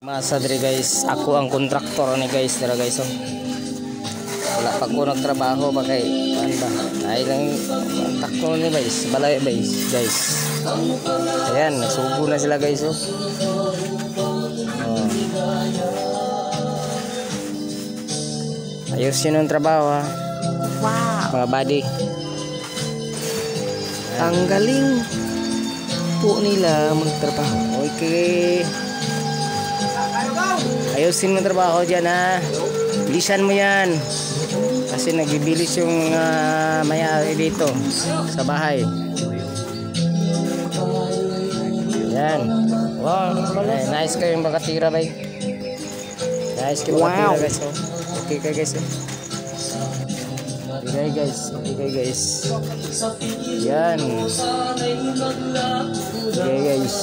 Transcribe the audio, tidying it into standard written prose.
Masa diri guys, ako ang kontraktor ni guys, dira guys oh. Wala pa ko nagtrabaho pa kay ano ba? Ay lang takto ni guys, balay guys. Ayan, nasugo na sila guys oh. Oh. Ayos yun ang trabaho ha. Wow. Mga buddy. Ang galing po nila magtrabaho. Okay. Ayusin mo trabaho dyan ha. Bilisan mo yan. Kasi nagibilis yung may-ari dito sa bahay. Yan. Wow. Nice kayong makatira bay. Nice kayong makatira guys. Oh. Okay kayo guys. Okay guys. Okay guys. Yan. Okay guys.